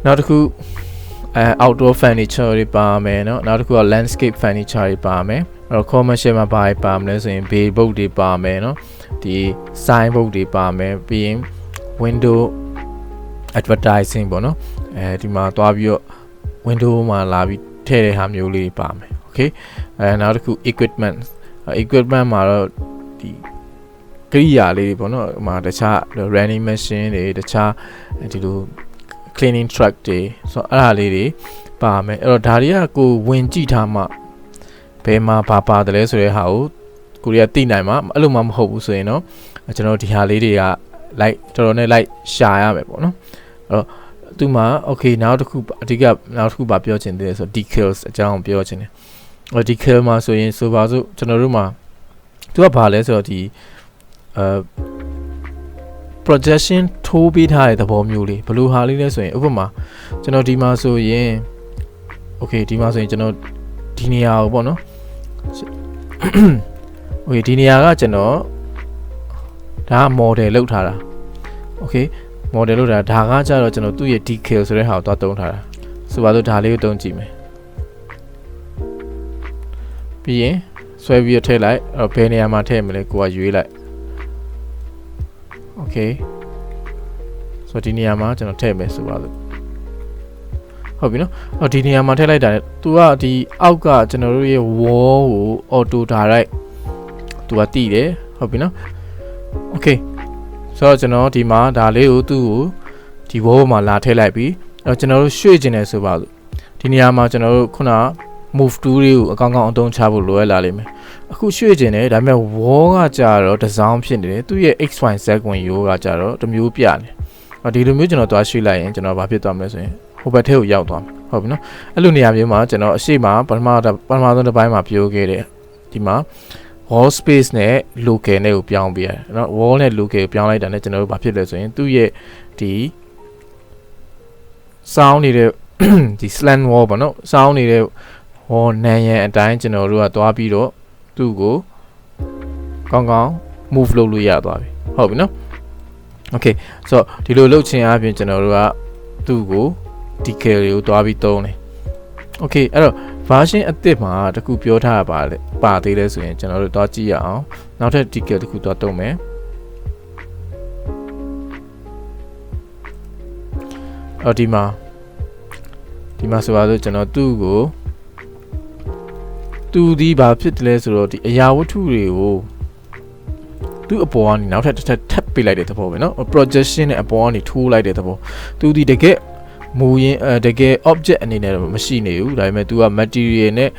နောက်တစ်ခုoutdoor furniture တွေပါမယ်เนาะနောက်တစ်ခုက landscape furniture တွေပါမယ်အဲ့တော့ commercial မှာပါမလဲဆိုရင် bay boat တွေပါမယ်เนาะဒီ sign boat တွေပါမယ်ပြီးရင် window advertising ပေါ့เนาะဒီမှာသွားပြီးတော့ window မှာလာပြီးထည့်တဲ့ဟာမျိုးလေးပါမယ် okay နောက်တစ်ခု equipment မှာတော့ဒီကိရိယာလေးတွေပေါ့เนาะဟိုမှာတခြား running machine တွေတခြားဒီလိုcleaning truck တွေဆိုတော့အဲ့ဒါလေးတွေပါမယ်အဲ့တော့ဒါတွေကကိုဝင်ကြည့်ထားမှဘယ်မှာပါတယ်လဲဆိုတဲ့ဟာကိုရီးယားသိနိုင်မှာအဲ့လိုမှမဟုတ်ဘူးဆိုရင်တော့ကျွန်တော်ဒီဟာလေးတွေကလိုက်တော်တော်နဲ့လိုက်ရှာရမယ်ပေါ့နော်အဲ့တော့သူမှာ okay နောက်တစ်ခုအဓိကနောက်တစ်ခုပါပြောချင်သေးတယ်ဆို Decals အကြောင်းပြောချင်တယ်Decal မှာဆိုရင်ဆိုပါစို့ကျွန်တော်တို့မှာသူကဘာလဲဆိုတော့ဒီprojection ထိုးပေးထားတဲ့သဘောမျိုးလေးဘယ်လိုဟာလေးလဲဆိုရင်ဥပမာကျွန်တော်ဒီမှာဆိုရင် okay ဒီမှာဆိုရင်ကျွန်တော်ဒီနေရာကိုပေါ့နော် okay ဒီနေရာကကျွန်တော်ဒါက model လောက်ထားတာ okay model လောက်ထားဒါကကြတော့ကျွန်တော်သူ့ရဲ့ Decals ဆိုတဲ့ဟာကိုသွားတုံးထားတာဆိုပါစို့ဒါလေးကိုတုံးကြည့်မယ်ပြီးရင်ဆွဲပြီးထည့်လိုက်ဘယ်နေရာမှာထည့်မလဲကိုကရွေးလိုက် okay ဆိုတော့ဒီနေရာမှာကျွန်တော်ထည့်မယ်ဆိုပါလို့ဟုတ်ပြီနော်ဒီနေရာမှာထည့်လိုက်တာ तू ကဒီအောက်ကကျွန်တော်တို့ရဲ့ wall ကို auto direct तू ကတည်တယ်ဟုတ်ပြီနော် okay ဆိုတော့ကျွန်တော်ဒီမှာဒါလေးကိုသူ့ကိုဒီ wall မှာလာထည့်လိုက်ပြီးကျွန်တော်တို့ရွှေ့ကျင်တယ်ဆိုပါလို့ဒီနေရာမှာကျွန်တော်တို့ခုန move tool လေးကိုအကောင်းကောင်းအသုံးချဖို့လိုရလာလိမ့်မယ်အခုရွှေ့ကျင်တယ်ဒါပေမဲ့ wall ကကြတော့တစ်စောင်းဖြစ်နေတယ်သူ့ရဲ့ xyz ဝင်ရိုးကကြတော့တစ်မျိုးပြနေဒီလိုမျိုးကျွန်တော်သွားရွှေ့လိုက်ရင်ကျွန်တော်ဘာဖြစ်သွားမလဲဆိုရင်ဟိုဘက်ထဲကိုရောက်သွားမယ်ဟုတ်ပြီနော်အဲ့လိုနေရာမျိုးမှာကျွန်တော်အရှိမပထမဆုံးတစ်ပိုင်းမှာပြောခဲ့တယ်ဒီမှာ wall space နဲ့ local နဲ့ကိုပြောင်းပေးရတယ်နော် wall နဲ့ local ကိုပြောင်းလိုက်တာနဲ့ကျွန်တော်တို့ဘာဖြစ်လဲဆိုရင်သူ့ရဲ့ဒီ sound နေတဲ့ဒီ slant wall ပေါ့နော် sound နေတဲ့ဟောနန်းရန်အတိုင်းကျွန်တော်တို့ကသွားပြီးတော့သူ့ကိုကောင်းကောင်း move လုပ်လို့ရသွားပြီဟုတ်ပြီနော် okay ဆိုတော့ဒီလိုလုပ်ခြင်းအပြင်ကျွန်တော်တို့ကသူ့ကို decal ကိုသွားပြီးသုံးတယ် okay အဲ့တော့ version အသစ်မှာတခုပြောထားပါသေးလဲဆိုရင်ကျွန်တော်တို့သွားကြည့်ရအောင်နောက်ထပ် decal တခုသွားသုံးမယ်ဒီမှာဆိုပါတော့ကျွန်တော်သူ့ကိုသူဒီဘာဖြစ်တယ်လဲဆိုတော့ဒီအရာဝတ္ထုတွေကိုသူ့အပေါ်ကနေနောက်ထပ်တစ်ထပ်ပေးလိုက်တဲ့သဘောပဲเนาะ projection နဲ့အပေါ်ကနေထိုးလိုက်တဲ့သဘောသူဒီတကယ်မူရင်းတကယ် object အနေနဲ့မရှိနေဘူးဒါပေမဲ့ तू က material နဲ့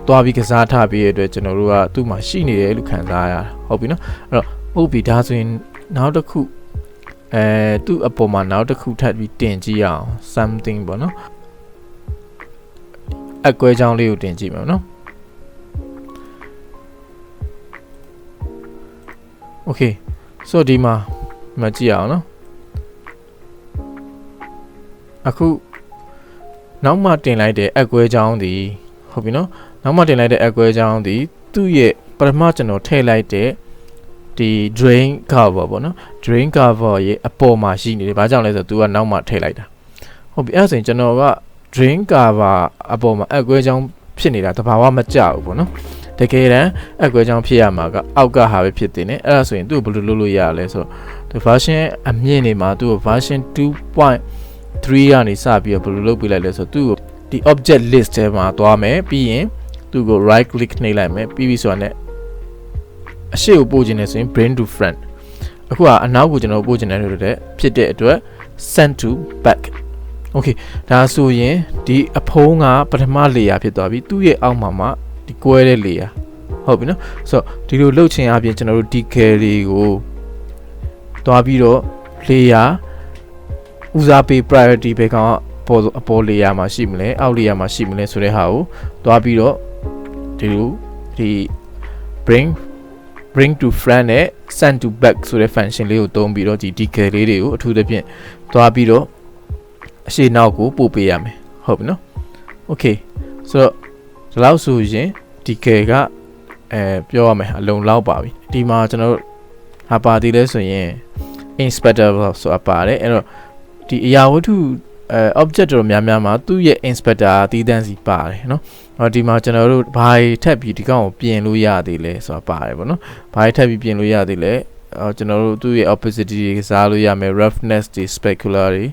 သွားပြီးကစားထားပြီးရတဲ့အတွက်ကျွန်တော်တို့ကသူ့မှာရှိနေတယ်လို့ခံစားရတာဟုတ်ပြီเนาะအဲ့တော့ဟုတ်ပြီဒါဆိုရင်နောက်တစ်ခုသူ့အပေါ်မှာနောက်တစ်ခုထပ်ပြီးတင်ကြည့်အောင် something ပေါ့เนาะအကွဲချောင်းလေးကိုတင်ကြည့်မယ်เนาะokay ဆိုဒီမှာကြည့်အောင်နော်အခုနောက်မှတင်လိုက်တဲ့အကွဲချောင်းဒီဟုတ်ပြီနော်နောက်မှတင်လိုက်တဲ့အကွဲချောင်းဒီသူ့ရဲ့ပထမကျွန်တော်ထည့်လိုက်တဲ့ဒီ drain cover ပေါ့နော် drain cover ရဲ့အပေါ်မှာရှိနေတယ်ဘာကြောင့်လဲဆိုတော့ तू ကနောက်မှထည့်လိုက်တာဟုတ်ပြီအဲ့ဒါဆိုရင်ကျွန်တော်က drink ကပါအပေါ်မှာအကွဲကြောင်းဖြစ်နေတာတဘာဝမကြောက်ဘူးเนาะတကယ်တမ်းအကွဲကြောင်းဖြစ်ရမှာကအောက်ကဟာပဲဖြစ်တင်တယ်အဲ့ဒါဆိုရင်သူ့ဘယ်လိုလုပ်လို့ရလဲဆိုတော့ဒီ version အမြင့်နေမှာသူ့ version 2.3 ကနေစပြီးတော့ဘယ်လိုလုပ်ပြလိုက်လဲဆိုတော့သူ့ဒီ object list ထဲမှာသွားမယ်ပြီးရင်သူ့ကို right click နှိပ်လိုက်မယ်ပြီးပြီဆိုတာနဲ့အရှိကိုပို့ခြင်းနဲ့ဆိုရင် bring to front အခုကအနောက်ကိုကျွန်တော်ပို့ခြင်းနဲ့လို့တဲ့ဖြစ်တဲ့အတွက် send to back okay ဒါဆိုရင်ဒီအဖုံးကပထမ layer ဖြစ်သွားပြီသူ့ရဲ့အောက်မှာမှဒီကွဲတဲ့ layer ဟုတ်ပြီနော်ဆိုတော့ဒီလိုလှုပ်ခြင်းအပြင်ကျွန်တော်တို့ decal တွေကိုတွားပြီးတော့ layer ဦးစားပေး priority ဘယ်ကောင်အပေါ် layer မှာရှိမလဲအောက် layer မှာရှိမလဲဆိုတဲ့ဟာကိုတွားပြီးတော့ဒီလိုဒီ bring to front နဲ့ send to back ဆိုတဲ့ function လေးကိုသုံးပြီးတော့ဒီ decal လေးတွေကိုအထူးသဖြင့်တွားပြီးတော့အရှိနောက်ကိုပို့ပေးရမယ်ဟုတ်ပြီနော် okay ဆိုတော့ဒီလောက်ဆိုရင် decal ကပြောရမယ်အလုံးလောက်ပါပြီဒီမှာကျွန်တော်တို့ဟာပါသေးလဲဆိုရင် inspector ဆိုတာပါတယ်အဲ့တော့ဒီအရာဝတ္ထုobject တို့များများမှာသူ့ရဲ့ inspector တည်တန်းစီပါတယ်เนาะဒီမှာကျွန်တော်တို့ဘာထပ်ပြီးဒီကောင်ကိုပြင်လို့ရသေးလဲဆိုတာပါတယ်ဗောနော်ဘာထပ်ပြီးပြင်လို့ရသေးလဲကျွန်တော်တို့သူ့ရဲ့ opacity တွေကစားလို့ရမယ် roughness တွေ specular တွေ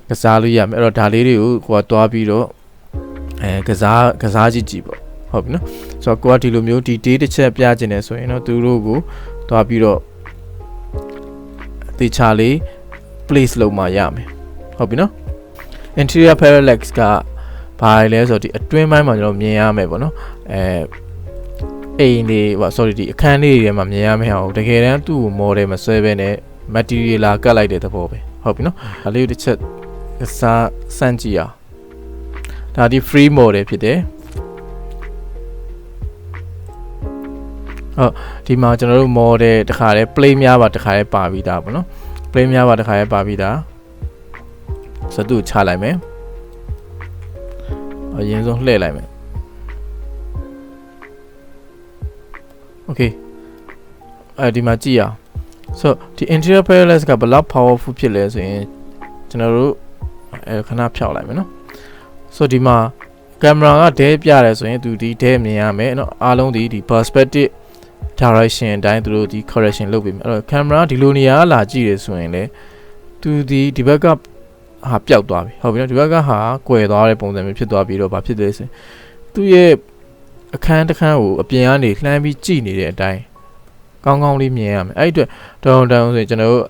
ကစားလို့ရမယ်အဲ့တော့ဒါလေးတွေကိုကိုကတွားပြီးတော့ကစားကြည့်ပေါ့ဟုတ်ပြီနော်ဆိုတော့ကိုကဒီလိုမျိုးဒီ day တစ်ချက်ပြချင်တယ်ဆိုရင်တော့သူတို့ကိုတွားပြီးတော့တေချာလေး place လုပ်မှရမယ်ဟုတ်ပြီနော် interior parallax ကဘာလဲဆိုတော့ဒီအတွင်းပိုင်းမှာကျွန်တော်မြင်ရမယ်ပေါ့နော်အိမ်တွေsorry ဒီအခန်းလေးတွေမှာမြင်ရမယ်ဟောတကယ်တမ်းသူ့ကို model မဆွဲဘဲနဲ့ material လာကတ်လိုက်တဲ့သဘောပဲဟုတ်ပြီနော်ဒါလေးတစ်ချက်စားစမ်းကြည့်အောင်ဒါဒီ free model ဖြစ်တယ်ဟုတ်ဒီမှာကျွန်တော်တို့ model တခါလဲ play များပါတခါလဲပါပြီးသားပေါ့နော် play များပါတခါလဲပါပြီးသားဆိုတော့ချလိုက်မယ်အရင်ဆုံးလှည့်လိုက်မယ် okay ဒီမှာကြည့်အောင်ဆိုတော့ဒီ interior parallax ကဘယ်လောက် powerful ဖြစ်လဲဆိုရင်ကျွန်တော်တို့ခဏဖြောက်လိုက်မယ်နော်ဆိုတော့ဒီမှာကင်မရာကဒဲပြတယ်ဆိုရင်သူဒီဒဲမြင်ရမယ်เนาะအားလုံးဒီ perspective direction အတိုင်းသူတို့ဒီ correction လုပ်ပေးမယ်အဲ့တော့ကင်မရာဒီလိုနေရာလာကြည့်ရဆိုရင်လေသူဒီဘက်ကဟာပျောက်သွားပြီဟုတ်ပြီနော်ဒီဘက်ကဟာကွယ်သွားတဲ့ပုံစံမျိုးဖြစ်သွားပြီးတော့ဘာဖြစ်လဲဆိုရင်သူ့ရဲ့အခန်းတစ်ခန်းကိုအပြင်ကနေလှမ်းပြီးကြည့်နေတဲ့အတိုင်းကောင်းကောင်းလေးမြင်ရမယ်အဲ့ဒီအတွက်တောင်းဆိုရင်ကျွန်တော်တို့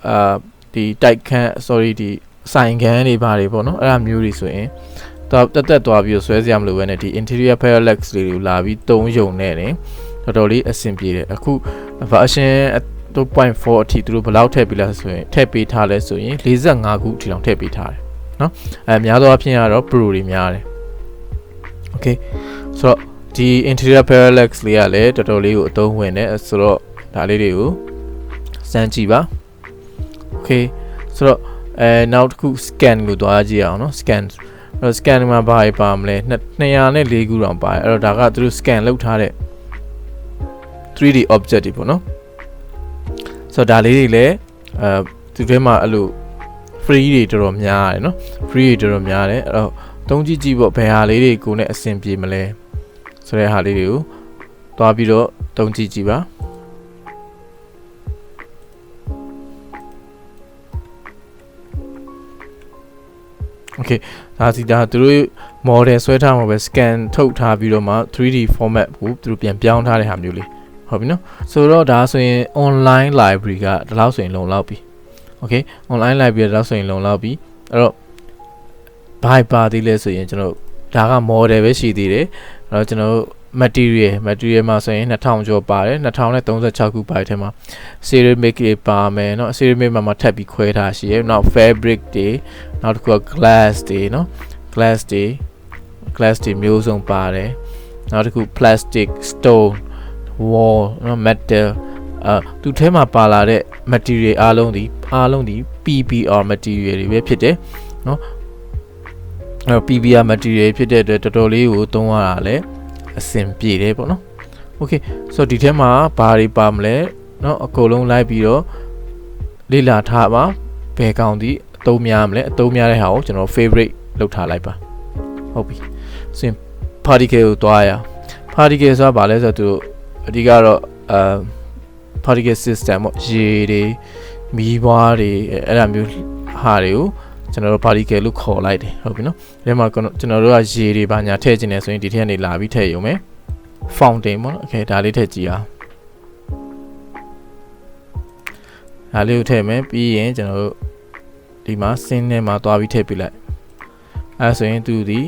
ဒီတိုက်ခန်း sorry ဒီဆိုင်ခန်းတွေဘာတွေပေါ့နော်အဲ့ဒါမျိုးတွေဆိုရင်တက်သွားပြီးဆွဲစရာမလိုဘဲနဲ့ဒီ interior parallax တွေကိုလာပြီးတုံးယုံနေတယ်တော်တော်လေးအဆင်ပြေတယ်အခု version 2.4 အထိသူတို့ဘယ်လောက်ထည့်ပေးလဲဆိုရင်ထည့်ပေးထားလဲဆိုရင်45ခုအထိတောင်ထည့်ပေးထားတယ်เนาะများသောအားဖြင့်ကတော့ pro တွေများတယ် okay ဆိုတော့ဒီ interior parallax လေးကလည်းတော်တော်လေးကိုအသုံးဝင်တယ်ဆိုတော့ဒါလေးတွေကိုစမ်းကြည့်ပါ okay ဆိုတော့နောက်တစ်ခု scan ကိုတွားကြည့်အောင်เนาะ scan အဲ့တော့ scan မှာဘာပါမလဲ204ခုတောင်ပါတယ်အဲ့တော့ဒါကသူတို့ scan လုပ်ထားတဲ့ 3D object တွေပေါ့နော်ဆိုတော့ဒါလေးတွေလည်းသူထဲမှာအဲ့လို free တွေတော်တော်များတယ်เนาะ free တွေတော်တော်များတယ်အဲ့တော့သုံးကြည့်ပေါ့ဘယ်ဟာလေးတွေကိုနဲ့အဆင်ပြေမလဲဆိုတဲ့ဟာလေးတွေကိုတွားပြီးတော့သုံးကြည့်ပါokay ဒါစီဒါသူတို့ model ဆွဲထားမှာပဲ scan ထုတ်ထားပြီးတော့မှ 3D format ကိုသူတို့ပြန်ပြောင်းထားတဲ့ဟာမျိုးလေးဟုတ်ပြီနော်ဆိုတော့ဒါဆိုရင် online library ကဒီလောက်ဆိုရင်လုံလောက်ပြီ okay online library ဒီလောက်ဆိုရင်လုံလောက်ပြီအဲ့တော့ဘာပါသေးလဲဆိုရင်ကျွန်တော်ဒါက model ပဲရှိသေးတယ်အဲ့တော့ကျွန်တော် material မှာဆိုရင်2000ကျော်ပါတယ်2036ခုပါတယ်ထဲမှာ ceramic တွေပါမယ်เนาะ ceramic မှာထပ်ပြီးခွဲထားရှိရယ်နောက် fabric တွေနောက်တစ်ခုက glass တွေเนาะ glass တွေမျိုးစုံပါတယ်နောက်တစ်ခု plastic stone wall เนาะ metal သူထဲမှာပါလာတဲ့ material အားလုံးဒီ PBR material တွေပဲဖြစ်တယ်เนาะPBR material ဖြစ်တဲ့အတွက်တော်တော်လေးကိုသုံးရတာလဲအဆင်ပြေတယ်ပေါ့နော် okay ဆိုတော့ဒီထဲမှာဘာတွေပါမလဲเนาะအကုန်လုံးလိုက်ပြီးတော့လေ့လာထားပါဘယ်ကောင်ဒီအသုံးများမလဲအသုံးများတဲ့ဟာကိုကျွန်တော် favorite လောက်ထားလိုက်ပါ ဟုတ်ပြီဆိုရင် particle ကိုတွားရအောင် particle ဆိုတာဘာလဲဆိုတော့အဓိကတော့particle system ပေါ့ရေတွေမီးပွားတွေအဲ့ဒါမျိုးဟာတွေကိုကျွန်တော်တို့ particle လို့ခေါ်လိုက်တယ်ဟုတ်ပြီနော်ဒီမှာကျွန်တော်တို့ကရေတွေဘာညာထည့်ခြင်းလဲဆိုရင်ဒီထက်ကနေလာပြီးထည့်ရုံပဲ fountain ပေါ့နော် okay ဒါလေးထည့်ကြည့်အောင်ဒါလေးကိုထည့်မယ်ပြီးရင်ကျွန်တော်တို့ဒီမှာ scene ထဲမှာတွားပြီးထည့်ပြလိုက်အဲဆိုရင်သူဒီ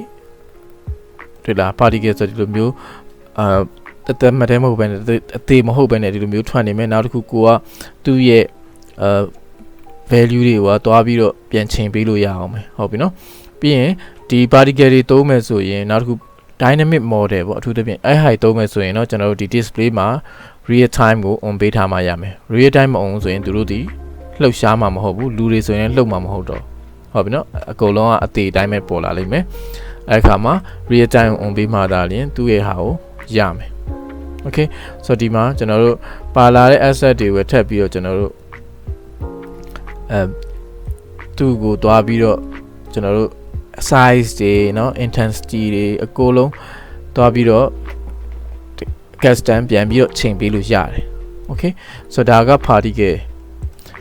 တွေ့လား particle ဆိုဒီလိုမျိုးတက်မတဲမဟုတ်ပဲအသေးမဟုတ်ပဲねဒီလိုမျိုးထွက်နေမယ်နောက်တစ်ခုကိုကသူ့ရဲ့ value တွေကိုတွားပြီးတော့ပြန်ချိန်ပေးလို့ရအောင်မယ်ဟုတ်ပြီနော်ပြီးရင်ဒီ particle တွေသုံးမယ်ဆိုရင်နောက်တစ်ခု dynamic model ပေါ့အထူးသဖြင့်အဲ့ဟာသုံးမယ်ဆိုရင်เนาะကျွန်တော်တို့ဒီ display မှာ real time ကို on ပေးထားမှရမယ် real time မ on ဆိုရင်သူတို့ဒီလှုပ်ရှားမှာမဟုတ်ဘူးလူတွေဆိုရင်လှုပ်မှာမဟုတ်တော့ဟုတ်ပြီနော်အကုန်လုံးကအသေးတိုင်းပဲပေါ်လာလိမ့်မယ်အဲ့ခါမှာ real time on ပေးမှသာလျှင်သူ့ရဲ့ဟာကိုရမယ် okay ဆိုတော့ဒီမှာကျွန်တော်တို့ပါလာတဲ့ asset တွေကိုထပ်ပြီးတော့ကျွန်တော်တို့သူ့ကိုတွားပြီးတော့ကျွန်တော်တို့ size တွေเนาะ intensity တွေအကုန်လုံးတွားပြီးတော့ custom ပြန်ပြီးတော့ချိန်ပေးလို့ရတယ် okay ဆိုတော့ဒါက particle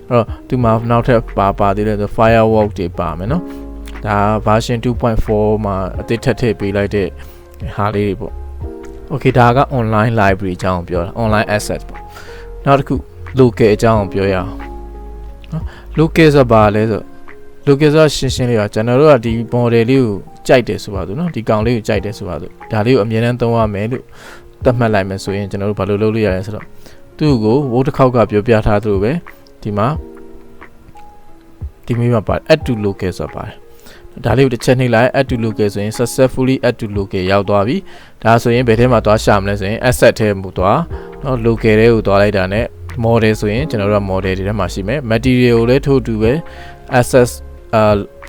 အဲ့တော့ဒီမှာနောက်ထပ်ပါသေးတယ်ဆို firewall တွေပါမယ်เนาะဒါ version 2.4 မှာအသစ်ထပ်ထည့်ပေးလိုက်တဲ့ဟာလေးတွေပေါ့ okay ဒါက online library အကြောင်းပြောတာ online asset ပေါ့နောက်တစ်ခု local အကြောင်းပြောရအောင်နော် local ဆိုတာဘာလဲဆို local ဆိုတာရှင်းလေးပါကျွန်တော်တို့ကဒီ model လေးကိုကြိုက်တယ်ဆိုပါစို့နော်ဒီကောင်လေးကိုကြိုက်တယ်ဆိုပါစို့ဒါလေးကိုအမြဲတမ်းသုံးရမယ်လို့သတ်မှတ်လိုက်မယ်ဆိုရင်ကျွန်တော်တို့ဘာလို့လုပ်လို့ရလဲဆိုတော့သူ့ကိုဝုတ်တစ်ခေါက်ကပြောပြထားသလိုပဲဒီမှာဒီမျိုးမှာပါ add to local ဆိုတာပါတယ်ဒါလေးကိုတစ်ချက်နှိပ်လိုက် add to local ဆိုရင် successfully add to local ရောက်သွားပြီဒါဆိုရင်ဘယ်ထဲမှာသွားရှာမလဲဆိုရင် asset ထဲမှာသွားเนาะ local ထဲကိုသွားလိုက်တာနဲ့ model ဆိုရင်ကျွန်တော်တို့က model တွေထဲမှာရှိမယ် material ကိုလည်းထို့တူပဲ access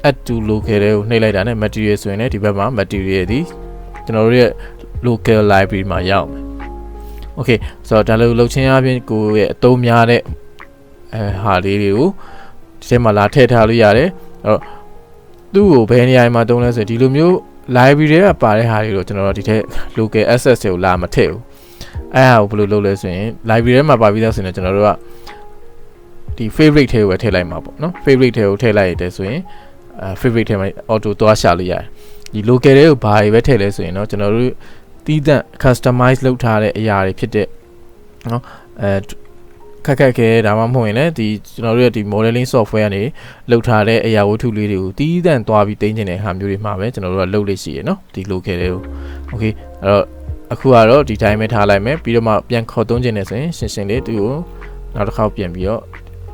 add to local တွေကိုနှိပ်လိုက်တာနဲ့ material ဆိုရင်လည်းဒီဘက်မှာ material ဒီကျွန်တော်တို့ရဲ့ local library မှာရောက်မယ် okay ဆိုတော့ဒါလိုလုပ်ချင်းအပြင်ကိုရဲ့အသုံးများတဲ့ဟာလေးတွေကိုဒီထဲမှာလာထည့်ထားလို့ရတယ်အဲ့တော့သူ့ကိုဘယ်နေရာမှာသုံးလဲဆိုရင်ဒီလိုမျိုး library တွေကပါတဲ့ဟာတွေကိုကျွန်တော်တို့ဒီထက် local access တွေကိုလာမထည့်ဘူးအဲ့ဟာကိုဘယ်လိုလုပ်လဲဆိုရင် library ထဲမှာပါပြီးသားဆိုရင်ကျွန်တော်တို့ကဒီ favorite ထဲကိုပဲထည့်လိုက်မှာပေါ့နော် favorite ထဲကိုထည့်လိုက်ရတယ်ဆိုရင်favorite ထဲမှာ auto သွားရှာလို့ရတယ်ဒီ local တွေကိုဘာတွေပဲထည့်လဲဆိုရင်တော့ကျွန်တော်တို့တီးသန့် customize လုပ်ထားတဲ့အရာတွေဖြစ်တဲ့နော်ခက်ခဲဒါမှမဟုတ်ရင်လည်းဒီကျွန်တော်တို့ရဲ့ဒီ modeling software ကနေလုပ်ထားတဲ့အရာဝတ္ထုလေးတွေကိုတီးသန့်သွားပြီးတင်ကျင်တဲ့ဟာမျိုးတွေမှာပဲကျွန်တော်တို့ကလုပ်လို့ရှိရနော်ဒီ local တွေကို okay အဲ့တော့အခုကတော့ဒီတိုင်းပဲထားလိုက်မယ်ပြီးတော့မှပြန်ခေါ်သုံးကျင်နေဆိုရင်ရှင်းရှင်းလေးသူ့ကိုနောက်တစ်ခေါက်ပြန်ပြီးတော့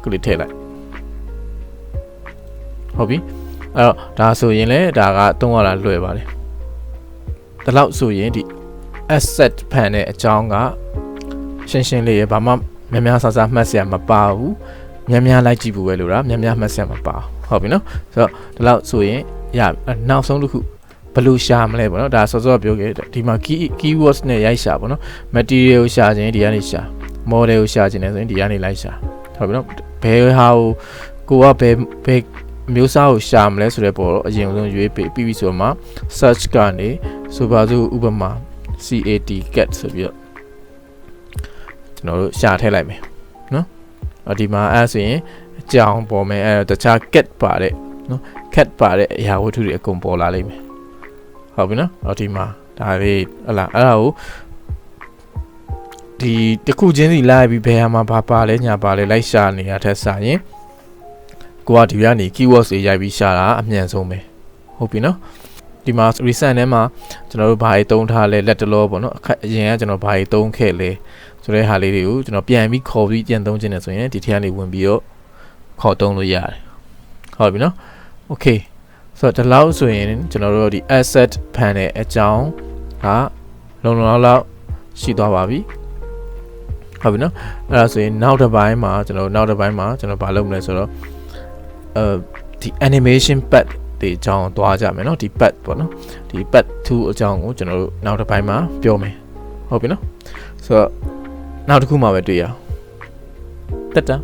click ထည့်လိုက်ဟုတ်ပြီအဲ့တော့ဒါဆိုရင်လည်းဒါကသုံးရတာလွယ်ပါတယ်ဒါလောက်ဆိုရင်ဒီ asset pan ရဲ့အကြောင်းကရှင်းရှင်းလေးရဘာမှများများဆဆမှတ်စရာမပါဘူးများများလိုက်ကြည့်ဖို့ပဲလို့လားများများမှတ်စရာမပါဟုတ်ပြီနော်ဆိုတော့ဒီလောက်ဆိုရင်ရနောက်ဆုံးတစ်ခုဘယ်လိုရှာမလဲပေါ့နော်ဒါစောစောပြောခဲ့ဒီမှာ keywords နဲ့ရိုက်ရှာပေါ့နော် material ကိုရှာခြင်းဒီကနေရှာ model ကိုရှာခြင်းလည်းဆိုရင်ဒီကနေလိုက်ရှာဟုတ်ပြီနော်ဘယ်ဟာကိုကဘယ်မျိုးစားကိုရှာမလဲဆိုတဲ့ပေါ်တော့အရင်ဆုံးရွေးပြီးပြီဆိုတော့မှ search ကနေဆိုပါစို့ဥပမာ cat ဆိုပြီးတော့ကျွန်တော်တို့ရှာထည့်လိုက်မယ်နော်ဒီမှာအဲ့ဆိုရင်အကြောင်းပေါ်မယ်အဲ့တခြား cat ပါတဲ့နော် cat ပါတဲ့အရာဝတ္ထုတွေအကုန်ပေါ်လာလိမ့်မယ်ဟုတ်ပြီနော်ဒီမှာဒါလေးဟလာအဲ့ဒါကိုဒီတစ်ခုချင်းစီလိုက်ပြီးဘယ်ဟာမှာပါလဲညာပါလဲလိုက်ရှာနေရတဲ့စာရင်ကိုကဒီကနေ keywords တွေရိုက်ပြီးရှာတာအမြန်ဆုံးပဲဟုတ်ပြီနော်ဒီမှာ recent ထဲမှာကျွန်တော်တို့ဘာတွေသုံးထားလဲလက်တလောပေါ့နော်အရင်ကကျွန်တော်ဘာတွေသုံးခဲ့လဲဆိုတဲ့ဟာလေးတွေကိုကျွန်တော်ပြန်ပြီးခေါ်ပြီးပြန်သုံးခြင်းနဲ့ဆိုရင်ဒီထဲကနေဝင်ပြီးတော့ခေါ်သုံးလို့ရတယ်ဟုတ်ပြီနော် okay ဆိုတော့ဒီလောက်ဆိုရင်ကျွန်တော်တို့ဒီ asset pan ရဲ့အကြောင်းကလုံလောက်ရှိသွားပါပြီဟုတ်ပြီနော်အဲ့ဒါဆိုရင်နောက်တစ်ပိုင်းမှာကျွန်တော်ဘာလုပ်မလဲဆိုတော့ဒီ animation pad ဒီအကြောင်းသွားကြမယ်နော်ဒီ pad ပေါ့နော်ဒီ pad 2အကြောင်းကိုကျွန်တော်တို့နောက်တစ်ပိုင်းမှာပြောမယ်ဟုတ်ပြီနော်ဆိုတော့နောက်တစ်ခုမှပဲတွေ့ရအောင်တက်တာ